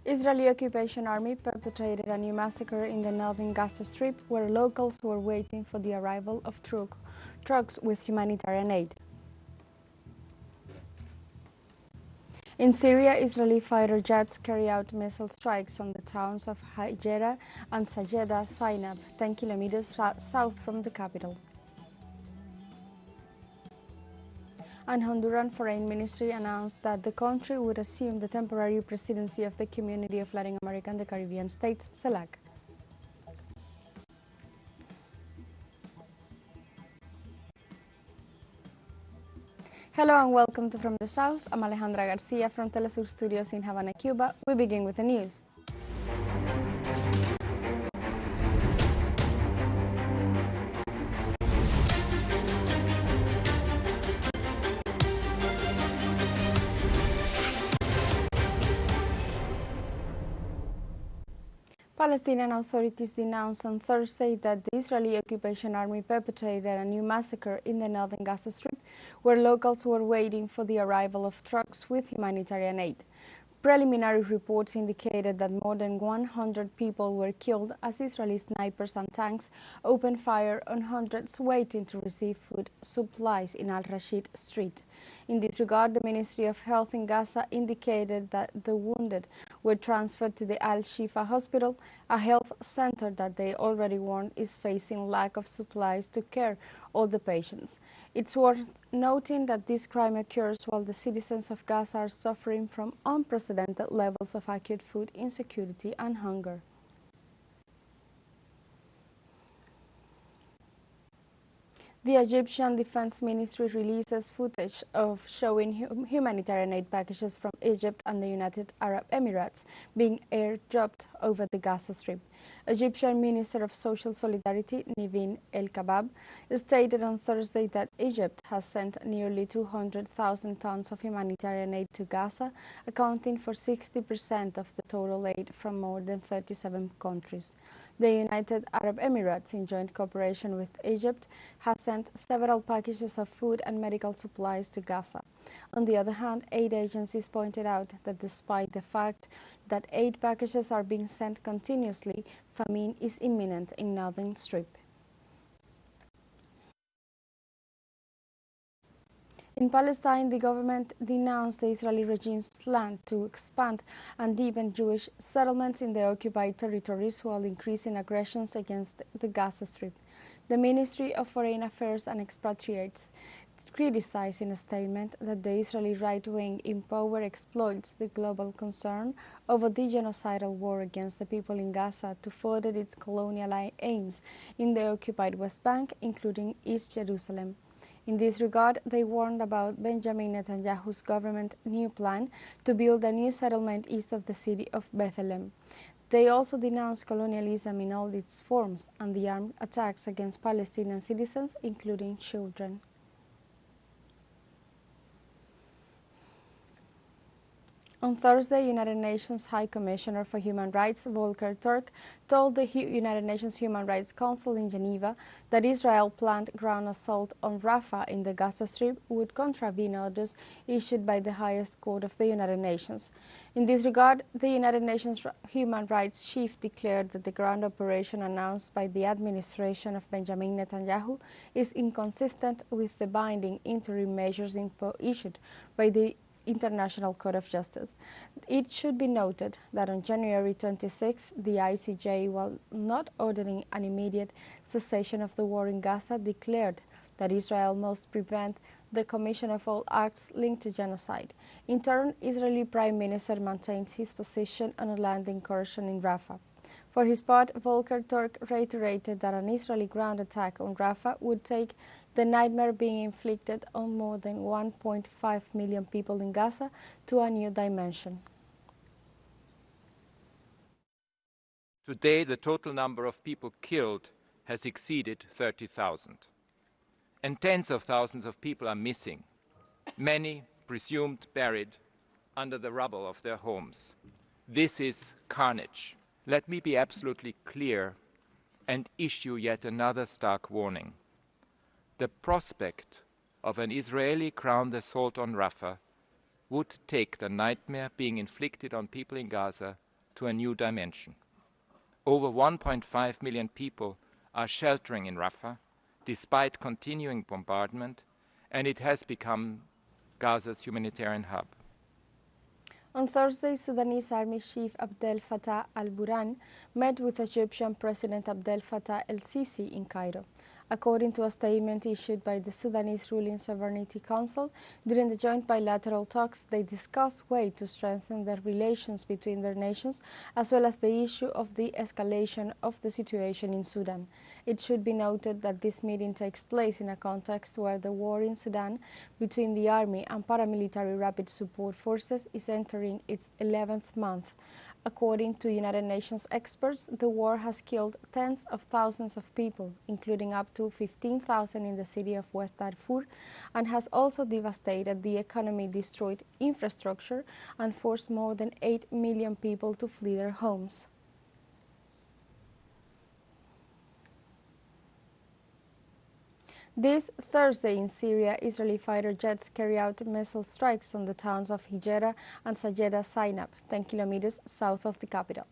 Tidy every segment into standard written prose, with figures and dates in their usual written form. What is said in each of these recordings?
Israeli occupation army perpetrated a new massacre in the Northern Gaza Strip, where locals were waiting for the arrival of trucks with humanitarian aid. In Syria, Israeli fighter jets carry out missile strikes on the towns of Hajera and Sajeda Zainab, 10 kilometers south from the capital. And Honduran Foreign Ministry announced that the country would assume the temporary presidency of the Community of Latin America and the Caribbean States, CELAC. Hello and welcome to From the South. I'm Alejandra Garcia from teleSUR Studios in Havana, Cuba. We begin with the news. Palestinian authorities denounced on Thursday that the Israeli occupation army perpetrated a new massacre in the Northern Gaza Strip, where locals were waiting for the arrival of trucks with humanitarian aid. Preliminary reports indicated that more than 100 people were killed as Israeli snipers and tanks opened fire on hundreds waiting to receive food supplies in Al-Rashid Street. In this regard, the Ministry of Health in Gaza indicated that the wounded were transferred to the Al-Shifa hospital, a health center that they already warned is facing lack of supplies to care all the patients. It's worth noting that this crime occurs while the citizens of Gaza are suffering from unprecedented levels of acute food insecurity and hunger. The Egyptian Defense Ministry releases footage of showing humanitarian aid packages from Egypt and the United Arab Emirates being airdropped over the Gaza Strip. Egyptian Minister of Social Solidarity, Nivin El-Kabab, stated on Thursday that Egypt has sent nearly 200,000 tons of humanitarian aid to Gaza, accounting for 60% of the total aid from more than 37 countries. The United Arab Emirates, in joint cooperation with Egypt, has sent several packages of food and medical supplies to Gaza. On the other hand, aid agencies pointed out that despite the fact that aid packages are being sent continuously, famine is imminent in Northern Strip. In Palestine, the government denounced the Israeli regime's plan to expand and deepen Jewish settlements in the occupied territories while increasing aggressions against the Gaza Strip. The Ministry of Foreign Affairs and Expatriates criticized in a statement that the Israeli right-wing in power exploits the global concern over the genocidal war against the people in Gaza to further its colonial aims in the occupied West Bank, including East Jerusalem. In this regard, they warned about Benjamin Netanyahu's government's new plan to build a new settlement east of the city of Bethlehem. They also denounced colonialism in all its forms and the armed attacks against Palestinian citizens, including children. On Thursday, United Nations High Commissioner for Human Rights, Volker Turk, told the United Nations Human Rights Council in Geneva that Israel's planned ground assault on Rafah in the Gaza Strip would contravene orders issued by the highest court of the United Nations. In this regard, the United Nations Human Rights Chief declared that the ground operation announced by the administration of Benjamin Netanyahu is inconsistent with the binding interim measures issued by the International Court of Justice. It should be noted that on January 26, the ICJ, while not ordering an immediate cessation of the war in Gaza, declared that Israel must prevent the commission of all acts linked to genocide. In turn, Israeli Prime Minister maintains his position on a land incursion in Rafah. For his part, Volker Turk reiterated that an Israeli ground attack on Rafah would take the nightmare being inflicted on more than 1.5 million people in Gaza to a new dimension. Today, the total number of people killed has exceeded 30,000. And tens of thousands of people are missing, many presumed buried under the rubble of their homes. This is carnage. Let me be absolutely clear and issue yet another stark warning. The prospect of an Israeli ground assault on Rafah would take the nightmare being inflicted on people in Gaza to a new dimension. Over 1.5 million people are sheltering in Rafah, despite continuing bombardment, and it has become Gaza's humanitarian hub. On Thursday, Sudanese Army Chief Abdel Fattah al-Burhan met with Egyptian President Abdel Fattah el-Sisi in Cairo. According to a statement issued by the Sudanese Ruling Sovereignty Council, during the joint bilateral talks, they discussed ways to strengthen the relations between their nations, as well as the issue of the escalation of the situation in Sudan. It should be noted that this meeting takes place in a context where the war in Sudan between the army and paramilitary rapid support forces is entering its 11th month. According to United Nations experts, the war has killed tens of thousands of people, including up to 15,000 in the city of West Darfur, and has also devastated the economy, destroyed infrastructure, and forced more than 8 million people to flee their homes. This Thursday in Syria, Israeli fighter jets carry out missile strikes on the towns of Hijera and Sajeda Zainab, 10 kilometers south of the capital.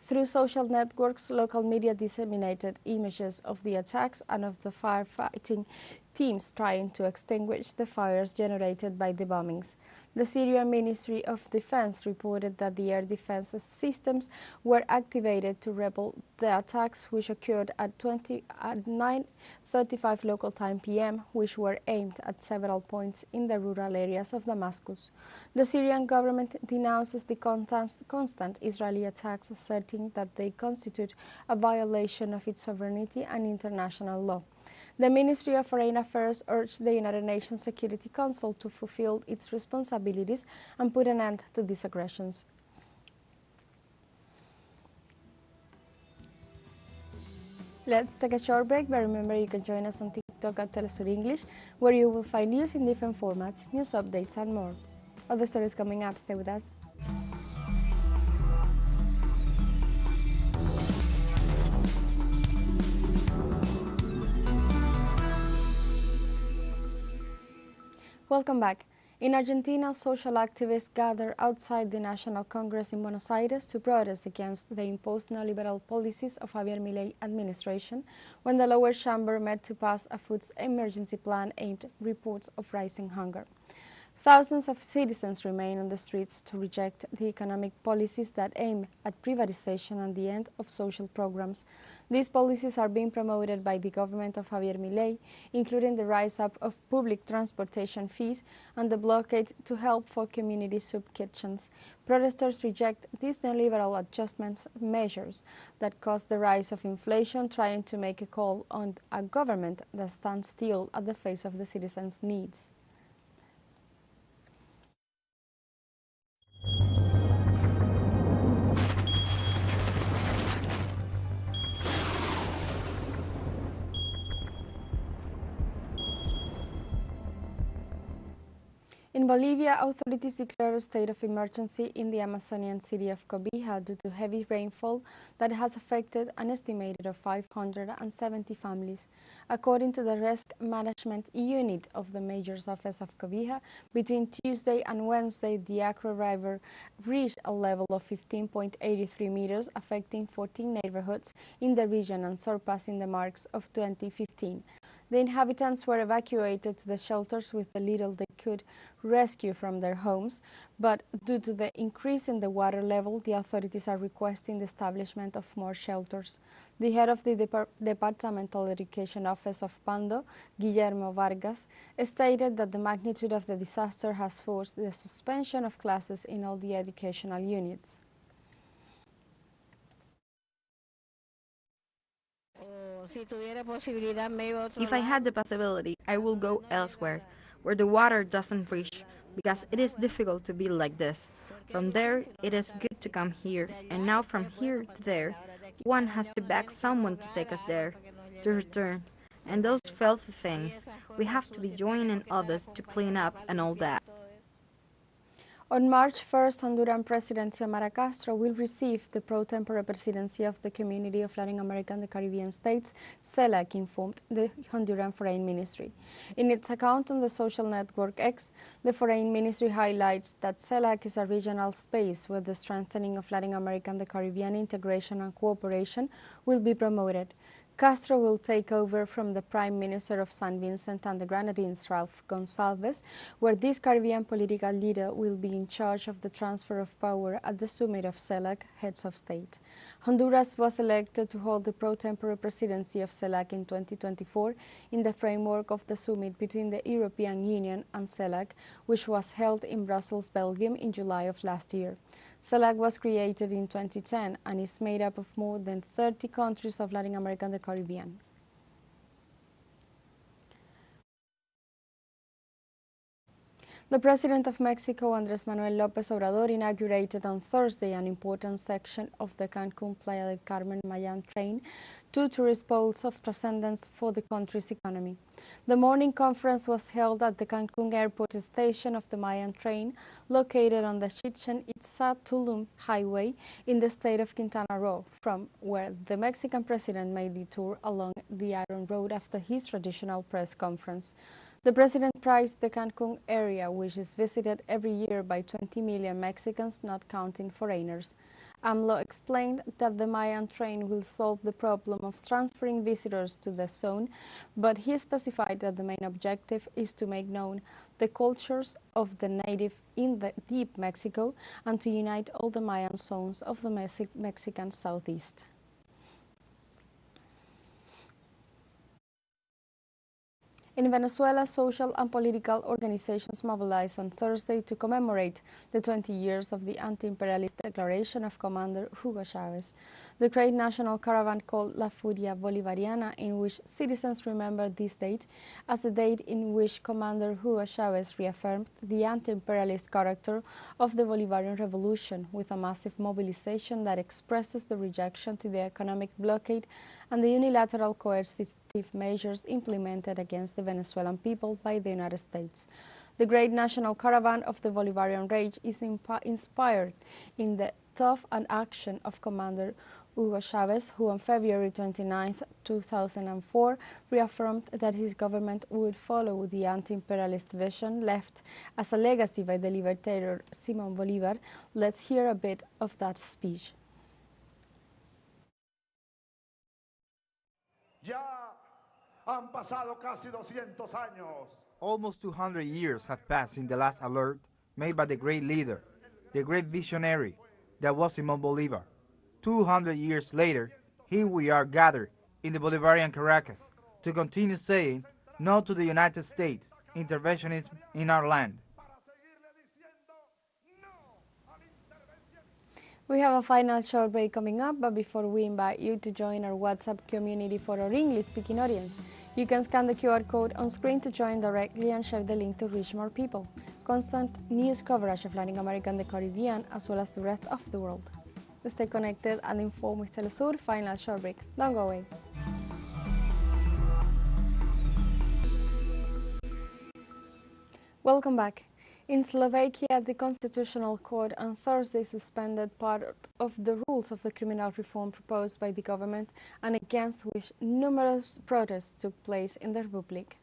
Through social networks, local media disseminated images of the attacks and of the firefighting teams trying to extinguish the fires generated by the bombings. The Syrian Ministry of Defense reported that the air defense systems were activated to repel the attacks, which occurred at 9:35 local time p.m., which were aimed at several points in the rural areas of Damascus. The Syrian government denounces the constant Israeli attacks, asserting that they constitute a violation of its sovereignty and international law. The Ministry of Foreign Affairs urged the United Nations Security Council to fulfill its responsibilities and put an end to these aggressions. Let's take a short break, but remember you can join us on TikTok at teleSUR English, where you will find news in different formats, news updates and more. Other stories coming up, stay with us. Welcome back. In Argentina, social activists gathered outside the National Congress in Buenos Aires to protest against the imposed neoliberal policies of Javier Milei administration when the lower chamber met to pass a food emergency plan aimed at reports of rising hunger. Thousands of citizens remain on the streets to reject the economic policies that aim at privatization and the end of social programs. These policies are being promoted by the government of Javier Milei, including the rise up of public transportation fees and the blockade to help for community soup kitchens. Protesters reject these neoliberal adjustments measures that cause the rise of inflation, trying to make a call on a government that stands still at the face of the citizens' needs. In Bolivia, authorities declared a state of emergency in the Amazonian city of Cobija due to heavy rainfall that has affected an estimated of 570 families. According to the Risk Management Unit of the Mayor's Office of Cobija, between Tuesday and Wednesday, the Acro River reached a level of 15.83 meters, affecting 14 neighborhoods in the region and surpassing the marks of 2015. The inhabitants were evacuated to the shelters with the little they could rescue from their homes, but due to the increase in the water level, the authorities are requesting the establishment of more shelters. The head of the Departmental Education Office of Pando, Guillermo Vargas, stated that the magnitude of the disaster has forced the suspension of classes in all the educational units. If I had the possibility, I will go elsewhere, where the water doesn't reach, because it is difficult to be like this. From there, it is good to come here, and now from here to there, one has to beg someone to take us there, to return. And those filthy things, we have to be joining others to clean up and all that. On March 1st, Honduran President Xiomara Castro will receive the pro tempore presidency of the Community of Latin America and the Caribbean States, CELAC, informed the Honduran Foreign Ministry. In its account on the social network X, the Foreign Ministry highlights that CELAC is a regional space where the strengthening of Latin America and the Caribbean integration and cooperation will be promoted. Castro will take over from the Prime Minister of St. Vincent and the Grenadines, Ralph Gonsalves, where this Caribbean political leader will be in charge of the transfer of power at the summit of CELAC heads of state. Honduras was elected to hold the pro tempore presidency of CELAC in 2024 in the framework of the summit between the European Union and CELAC, which was held in Brussels, Belgium in July of last year. CELAC was created in 2010 and is made up of more than 30 countries of Latin America and the Caribbean. The President of Mexico, Andrés Manuel López Obrador, inaugurated on Thursday an important section of the Cancún-Playa del Carmen Mayan train, two tourist poles of transcendence for the country's economy. The morning conference was held at the Cancún airport station of the Mayan train, located on the Chichen Itza-Tulum highway in the state of Quintana Roo, from where the Mexican president made the tour along the Iron Road after his traditional press conference. The president praised the Cancún area, which is visited every year by 20 million Mexicans, not counting foreigners. AMLO explained that the Mayan train will solve the problem of transferring visitors to the zone, but he specified that the main objective is to make known the cultures of the native in the deep Mexico and to unite all the Mayan zones of the Mexican southeast. In Venezuela, social and political organizations mobilized on Thursday to commemorate the 20 years of the anti-imperialist declaration of Commander Hugo Chavez. The great national caravan called La Furia Bolivariana, in which citizens remember this date as the date in which Commander Hugo Chavez reaffirmed the anti-imperialist character of the Bolivarian Revolution, with a massive mobilization that expresses the rejection to the economic blockade and the unilateral coercive measures implemented against the Venezuelan people by the United States. The great national caravan of the Bolivarian rage is inspired in the thought and action of Commander Hugo Chavez, who on February 29, 2004, reaffirmed that his government would follow the anti-imperialist vision left as a legacy by the liberator Simón Bolívar. Let's hear a bit of that speech. Ya han pasado casi 200 años. Almost 200 years have passed since the last alert made by the great leader, the great visionary that was Simón Bolívar. 200 years later, here we are gathered in the Bolivarian Caracas to continue saying no to the United States interventionism in our land. We have a final short break coming up, but before we invite you to join our WhatsApp community for our English-speaking audience, you can scan the QR code on screen to join directly and share the link to reach more people. Constant news coverage of Latin America and the Caribbean, as well as the rest of the world. Stay connected and informed with teleSUR. Final short break. Don't go away. Welcome back. In Slovakia, the Constitutional Court on Thursday suspended part of the rules of the criminal reform proposed by the government and against which numerous protests took place in the Republic.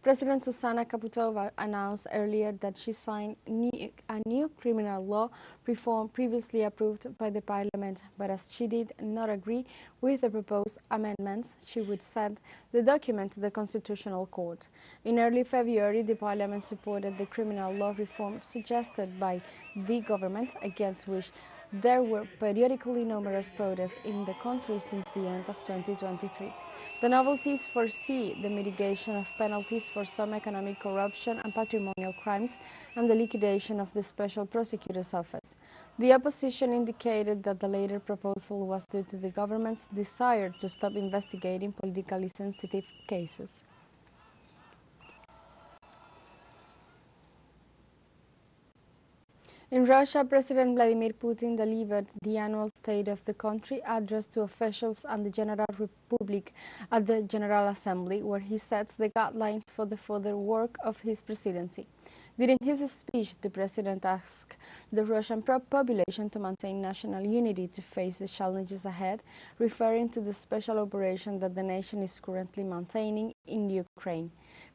President Zuzana Kaputova announced earlier that she signed a new criminal law reform previously approved by the parliament, but as she did not agree with the proposed amendments, she would send the document to the Constitutional Court. In early February, the parliament supported the criminal law reform suggested by the government, against which there were periodically numerous protests in the country since the end of 2023. The novelties foresee the mitigation of penalties for some economic corruption and patrimonial crimes and the liquidation of the Special Prosecutor's Office. The opposition indicated that the later proposal was due to the government's desire to stop investigating politically sensitive cases. In Russia, President Vladimir Putin delivered the annual State of the Country address to officials and the General Republic at the General Assembly, where he sets the guidelines for the further work of his presidency. During his speech, the president asked the Russian population to maintain national unity to face the challenges ahead, referring to the special operation that the nation is currently maintaining in Ukraine.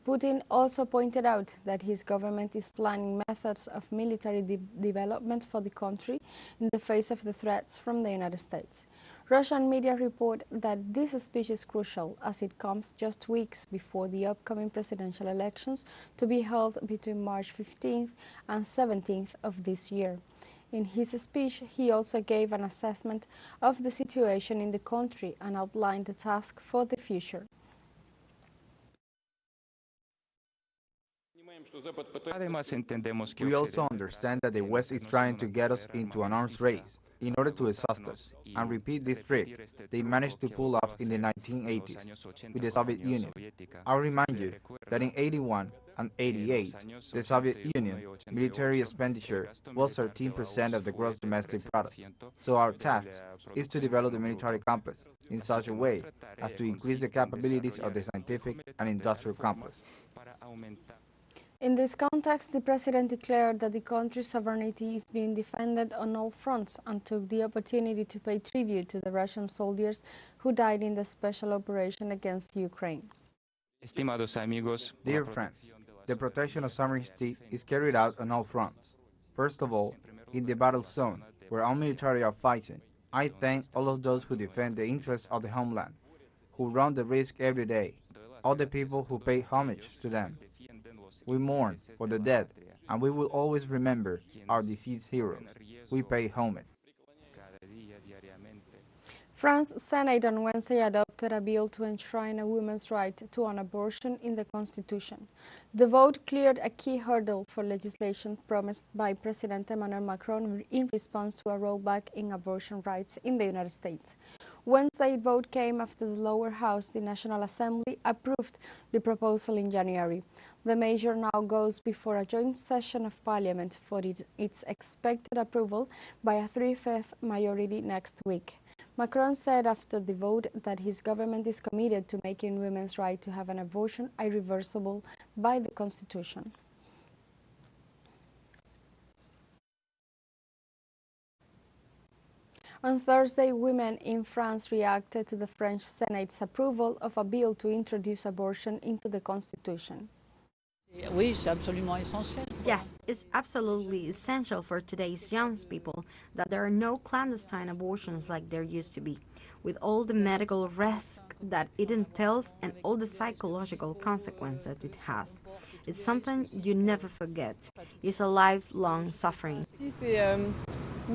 Putin also pointed out that his government is planning methods of military development for the country in the face of the threats from the United States. Russian media report that this speech is crucial as it comes just weeks before the upcoming presidential elections to be held between March 15th and 17th of this year. In his speech, he also gave an assessment of the situation in the country and outlined the task for the future. We also understand that the West is trying to get us into an arms race in order to exhaust us and repeat this trick they managed to pull off in the 1980s with the Soviet Union. I'll remind you that in 81 and 88, the Soviet Union military expenditure was 13% of the gross domestic product. So our task is to develop the military complex in such a way as to increase the capabilities of the scientific and industrial complex. In this context, the president declared that the country's sovereignty is being defended on all fronts and took the opportunity to pay tribute to the Russian soldiers who died in the special operation against Ukraine. Dear friends, the protection of sovereignty is carried out on all fronts. First of all, in the battle zone, where our military are fighting, I thank all of those who defend the interests of the homeland, who run the risk every day, all the people who pay homage to them. We mourn for the dead, and we will always remember our deceased heroes. We pay homage. France's Senate on Wednesday adopted a bill to enshrine a woman's right to an abortion in the Constitution. The vote cleared a key hurdle for legislation promised by President Emmanuel Macron in response to a rollback in abortion rights in the United States. Wednesday's vote came after the lower house, the National Assembly, approved the proposal in January. The measure now goes before a joint session of Parliament for its expected approval by a 3/5 majority next week. Macron said after the vote that his government is committed to making women's right to have an abortion irreversible by the Constitution. On Thursday, women in France reacted to the French Senate's approval of a bill to introduce abortion into the Constitution. Yes, it's absolutely essential for today's young people that there are no clandestine abortions like there used to be, with all the medical risk that it entails and all the psychological consequences it has. It's something you never forget. It's a lifelong suffering.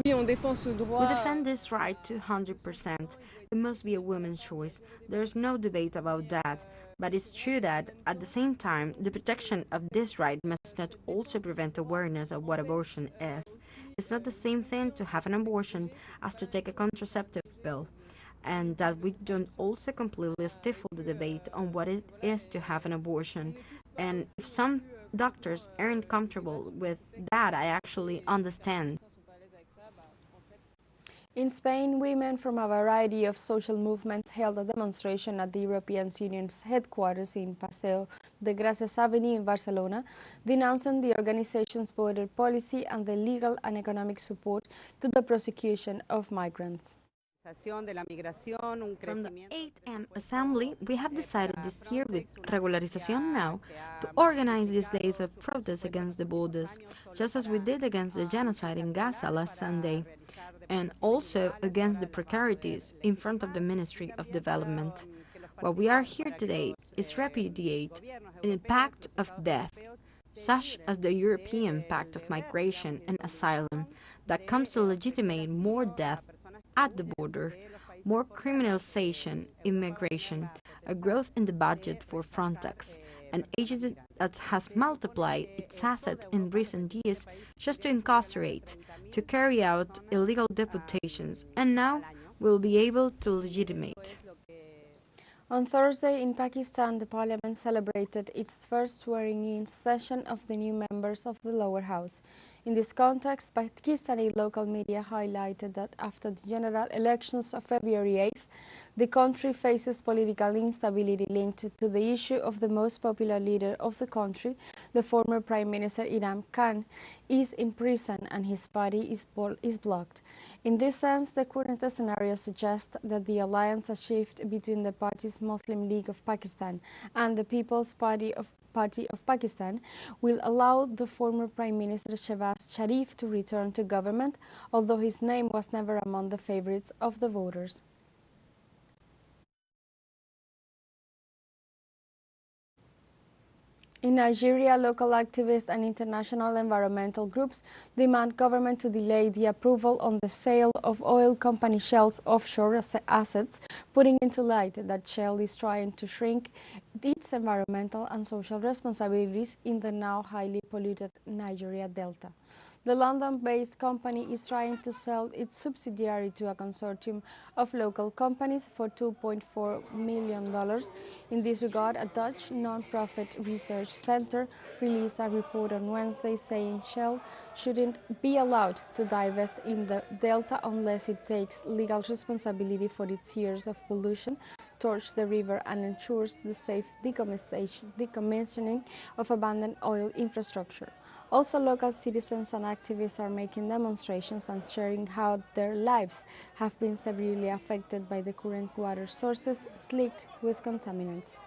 We defend this right 200%. It must be a woman's choice. There's no debate about that. But it's true that, at the same time, the protection of this right must not also prevent awareness of what abortion is. It's not the same thing to have an abortion as to take a contraceptive pill. And that we don't also completely stifle the debate on what it is to have an abortion. And if some doctors aren't comfortable with that, I actually understand. In Spain, women from a variety of social movements held a demonstration at the European Union's headquarters in Paseo de Gracias Avenue in Barcelona, denouncing the organization's border policy and the legal and economic support to the prosecution of migrants. From the 8th Assembly, we have decided this year with Regularización Now to organize these days of protest against the borders, just as we did against the genocide in Gaza last Sunday, and also against the precarities in front of the Ministry of Development. What we are here today is repudiate a pact of death, such as the European Pact of Migration and Asylum, that comes to legitimate more death at the border, more criminalization, immigration, a growth in the budget for Frontex, an agency that has multiplied its assets in recent years just to incarcerate, to carry out illegal deportations, and now will be able to legitimate. On Thursday in Pakistan, the parliament celebrated its first swearing-in session of the new members of the lower house. In this context, Pakistani local media highlighted that after the general elections of February 8th, The country faces political instability linked to the issue of the most popular leader of the country, the former Prime Minister Imran Khan, is in prison and his body is blocked. In this sense, the current scenario suggests that the alliance achieved between the party's Muslim League of Pakistan and the People's Party of Pakistan will allow the former Prime Minister Shehbaz Sharif to return to government, although his name was never among the favorites of the voters. In Nigeria, local activists and international environmental groups demand government to delay the approval on the sale of oil company Shell's offshore assets, putting into light that Shell is trying to shrink its environmental and social responsibilities in the now highly polluted Nigeria Delta. The London-based company is trying to sell its subsidiary to a consortium of local companies for $2.4 million. In this regard, a Dutch non-profit research center released a report on Wednesday saying Shell shouldn't be allowed to divest in the Delta unless it takes legal responsibility for its years of pollution towards the river and ensures the safe decommissioning of abandoned oil infrastructure. Also, local citizens and activists are making demonstrations and sharing how their lives have been severely affected by the current water sources slicked with contaminants.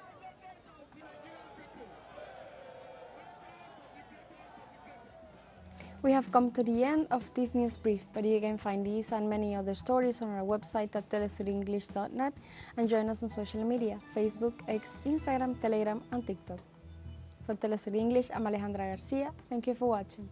We have come to the end of this news brief, but you can find these and many other stories on our website at telesurenglish.net and join us on social media, Facebook, X, Instagram, Telegram and TikTok. For TeleSUR English, I'm Alejandra Garcia. Thank you for watching.